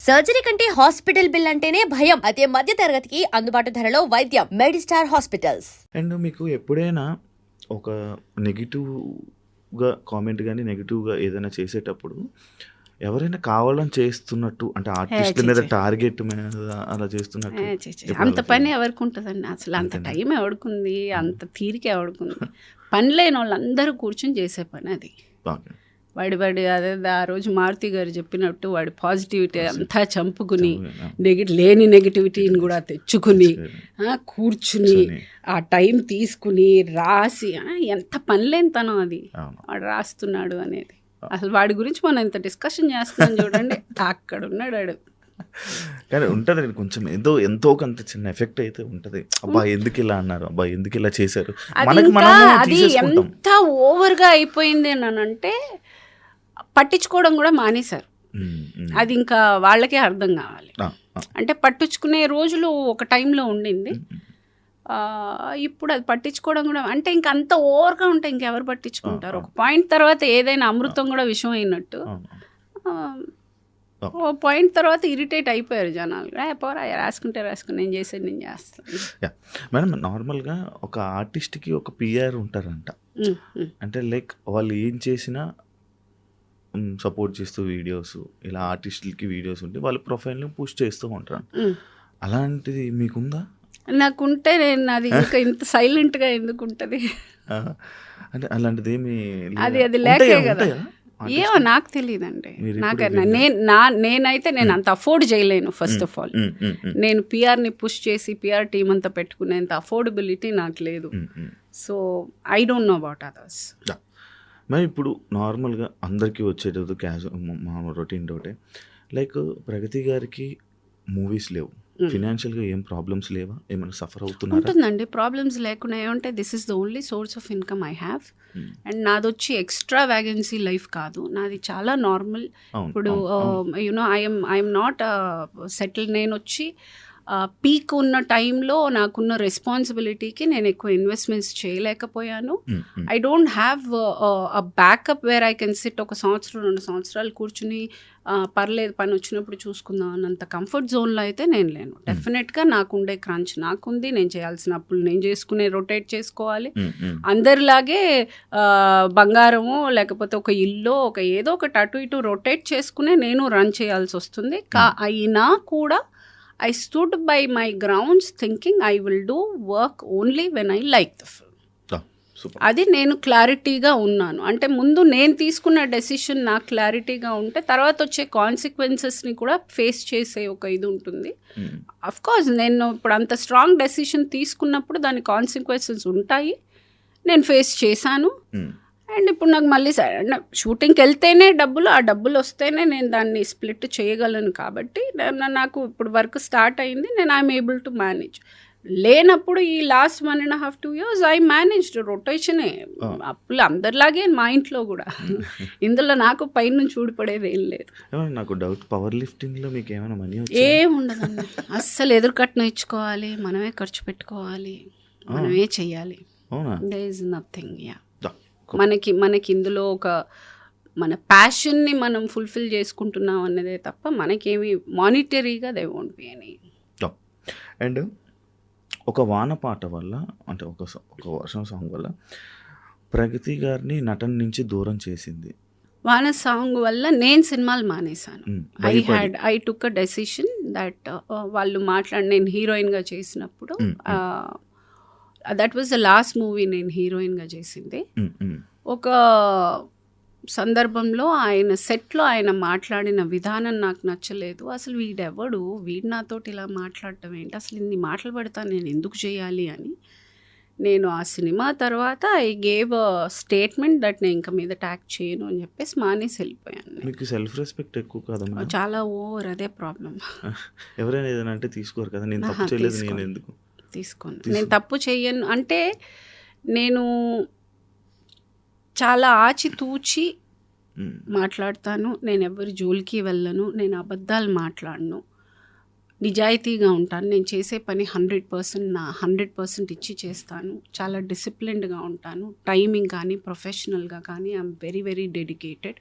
Surgery కంటే hospital bill అంటేనే భయం. అదే మధ్య తరగతికి అందుబాటు ధరలో వైద్యం. Medistar hospitals. అండ్ మీకు ఎప్పుడైనా ఒక నెగిటివ్గా కామెంట్ కానీ నెగిటివ్గా ఏదైనా చేసేటప్పుడు ఎవరైనా కావాలని చేస్తున్నట్టు అంటే ఆర్టిస్ట్ మీద టార్గెట్ మీద అలా చేస్తున్నట్టు అంత పని ఎవరికి ఉంటుందండి? అసలు అంత టైం ఎవడుకుంది, అంత తీరిక ఎవడుకుంది? పని లేని వాళ్ళందరూ కూర్చొని చేసే పని అది. వాడి అదే ఆ రోజు మారుతి గారు చెప్పినట్టు వాడి పాజిటివిటీ అంతా చంపుకుని లేని నెగిటివిటీని కూడా తెచ్చుకుని కూర్చుని ఆ టైం తీసుకుని రాసి ఎంత పనిలేనితనం అది వాడు రాస్తున్నాడు అనేది. అసలు వాడి గురించి మనం ఇంత డిస్కషన్ చేస్తున్నాం చూడండి, అక్కడ ఉన్నాడు వాడు. కానీ ఉంటుంది కొంచెం ఎంతో కొంత చిన్న ఎఫెక్ట్ అయితే ఉంటుంది. అబ్బా ఎందుకు ఇలా అన్నారు, అబ్బా ఎందుకు ఇలా చేశారు, అది ఎంత ఓవర్గా అయిపోయింది అని అంటే పట్టించుకోవడం కూడా మానేశారు. అది ఇంకా వాళ్ళకే అర్థం కావాలి. అంటే పట్టించుకునే రోజులు ఒక టైంలో ఉండింది, ఇప్పుడు అది పట్టించుకోవడం కూడా అంటే ఇంక అంత ఓవర్గా ఉంటే ఇంకెవరు పట్టించుకుంటారు? ఒక పాయింట్ తర్వాత ఏదైనా అమృతం కూడా విషం అయినట్టు ఓ పాయింట్ తర్వాత ఇరిటేట్ అయిపోయారు జనాలు. పోరా రాసుకుంటే రాసుకుని నేను చేసేది నేను చేస్తాను. మేడం నార్మల్గా ఒక ఆర్టిస్ట్కి ఒక పిఆర్ ఉంటారంట, అంటే లైక్ వాళ్ళు ఏం చేసినా సపోర్ట్ చేస్తూ వీడియోస్ ఇలా ఆర్టిస్టులకి వీడియోస్ ఉంటే వాళ్ళ ప్రొఫైల్ని పుష్ చేస్తూ ఉంటారు. అలాంటిది మీకుందా? నాకుంటే నేను అది ఇంకా ఇంత సైలెంట్గా ఎందుకు ఉంటుంది అంటే అలాంటిది ఏమి అది లేకే కదా. ఏమో నాకు తెలియదండి. నేనైతే నేను అంత అఫోర్డ్ చేయలేను. ఫస్ట్ ఆఫ్ ఆల్ నేను పిఆర్ని పుష్ చేసి పిఆర్ టీం అంతా పెట్టుకునేంత అఫోర్డబిలిటీ నాకు లేదు. So I don't know about others. మరి ఇప్పుడు నార్మల్గా అందరికీ వచ్చేటది మా రొటీన్ డౌటే, లైక్ ప్రగతి గారికి మూవీస్ లేవు, ఫినాన్షియల్గా ఏం ప్రాబ్లమ్స్ లేవా, ఏమైనా సఫర్ అవుతున్నారు? ఉంటుందండి, ప్రాబ్లమ్స్ లేకుండా ఏమంటే this is the only source of income I have. And నాది వచ్చి ఎక్స్ట్రా వ్యాగెన్సీ లైఫ్ కాదు, నాది చాలా నార్మల్. ఇప్పుడు యునో ఐఎమ్ నాట్ సెటిల్. నేను వచ్చి పీక్ ఉన్న టైంలో నాకున్న రెస్పాన్సిబిలిటీకి నేను ఎక్కువ ఇన్వెస్ట్మెంట్స్ చేయలేకపోయాను. I don't have a backup where I can SIT ఒక 2 సంవత్సరాలు కూర్చుని పర్లేదు పని వచ్చినప్పుడు చూసుకుందాం అన్నంత కంఫర్ట్ జోన్లో అయితే నేను లేను. డెఫినెట్గా నాకుండే క్రంచ్ నాకుంది, నేను చేయాల్సిన అప్పులు నేను చేసుకునే రొటేట్ చేసుకోవాలి. అందరిలాగే బంగారము లేకపోతే ఒక ఇల్లు ఒక ఏదో ఒకటి అటు ఇటు రొటేట్ చేసుకునే నేను రన్ చేయాల్సి వస్తుంది. అయినా కూడా I stood by my grounds thinking I will do work only when I like the film. అది నేను క్లారిటీగా ఉన్నాను. అంటే ముందు నేను తీసుకున్న డెసిషన్ నాకు క్లారిటీగా ఉంటే తర్వాత వచ్చే కాన్సిక్వెన్సెస్ని కూడా ఫేస్ చేసే ఒక ఇది ఉంటుంది. అఫ్ కోర్స్ నేను ఇప్పుడు అంత స్ట్రాంగ్ డెసిషన్ తీసుకున్నప్పుడు దాని కాన్సిక్వెన్సెస్ ఉంటాయి, నేను ఫేస్ చేశాను. అండ్ ఇప్పుడు నాకు మళ్ళీ షూటింగ్కి వెళ్తేనే ఆ డబ్బులు వస్తేనే నేను దాన్ని స్ప్లిట్ చేయగలను. కాబట్టి నాకు ఇప్పుడు వర్క్ స్టార్ట్ అయింది, నేను ఐఎమ్ ఏబుల్ టు మేనేజ్. లేనప్పుడు ఈ లాస్ట్ 1.5-2 years ఐ మేనేజ్డ్ రొటేషనే. అప్పులు అందరిలాగే మా ఇంట్లో కూడా. ఇందులో నాకు పైనుంచి ఊడిపడేది ఏం లేదు. నాకు డౌట్, పవర్ లిఫ్టింగ్లో మీకు ఏమైనా మనీ ఏముండదండి, అస్సలు ఎదురుకట్నం ఇచ్చుకోవాలి, మనమే ఖర్చు పెట్టుకోవాలి, మనమే చెయ్యాలి. There is nothing. మనకి ఇందులో ఒక మన ప్యాషన్ని మనం ఫుల్ఫిల్ చేసుకుంటున్నాం అన్నదే తప్ప మనకేమి మానిటరీగా they won't be any. And ఒక వాన పాట వల్ల అంటే ఒక వర్షం సాంగ్ వల్ల ప్రగతి గారిని నటన నుంచి దూరం చేసింది. వాన సాంగ్ వల్ల నేను సినిమాలు మానేశాను. I took a decision that వాళ్ళు నేను హీరోయిన్గా చేసినప్పుడు that was the last movie నేను హీరోయిన్గా చేసింది. ఒక సందర్భంలో ఆయన సెట్లో ఆయన మాట్లాడిన విధానం నాకు నచ్చలేదు. అసలు వీడు నాతోటి ఇలా మాట్లాడటం ఏంటి, అసలు ఇన్ని మాటలు పడతా నేను ఎందుకు చేయాలి అని నేను ఆ సినిమా తర్వాత I gave a statement that నేను ఇంకా మీద ట్యాక్ చేయను అని చెప్పేసి మానేసి వెళ్ళిపోయాను. మీకు సెల్ఫ్ రెస్పెక్ట్ ఎక్కువ కదా? చాలా ఓవర్, అదే ప్రాబ్లం. ఎవరైనా ఏదైనా అంటే తీసుకోరు కదా, నేను తప్పు చేయలేదు నేను ఎందుకు తీసుకోను, నేను తప్పు చేయను అంటే నేను చాలా ఆచితూచి మాట్లాడతాను. నేను ఎవరి జోలికి వెళ్ళను, నేను అబద్ధాలు మాట్లాడను, నిజాయితీగా ఉంటాను. నేను చేసే పని 100% ఇచ్చి చేస్తాను. చాలా డిసిప్లిన్డ్గా ఉంటాను. టైమింగ్ కానీ ప్రొఫెషనల్గా కానీ I'm very very dedicated.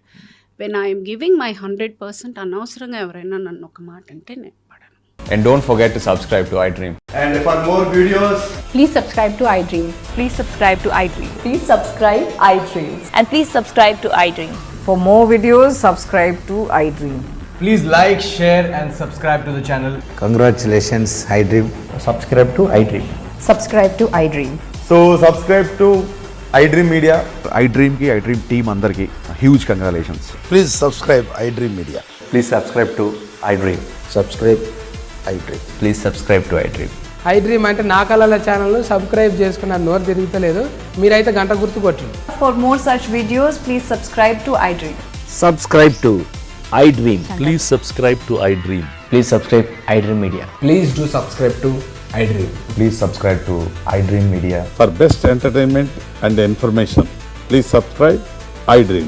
When I'm giving my 100%, అనవసరంగా ఎవరైనా నన్ను ఒక మాట అంటే నేను పడను. And don't forget to subscribe to iDream. And for more videos, Please subscribe to iDream. Please subscribe to iDream. Please subscribe iDream. And please subscribe to iDream. For more videos, subscribe to iDream. please like, share and subscribe to the channel. Congratulations, iDream. Subscribe to iDream. Subscribe to iDream. So subscribe to iDream Media. iDream team అందరికి huge congratulations. Please subscribe iDream Media. Please subscribe to iDream. Subscribe iDream. Please subscribe to iDream. iDream అంటే నా కళల ఛానల్ను subscribe చేసుకున్న నోరు తిరుగుతలేదు, మీరైతే గంట గుర్తు కొట్టండి. For more such videos, please subscribe to iDream. Subscribe to iDream. Please subscribe to iDream. Please subscribe iDream Media. Please do subscribe to iDream. Please subscribe to iDream Media. For best entertainment and information, please subscribe iDream.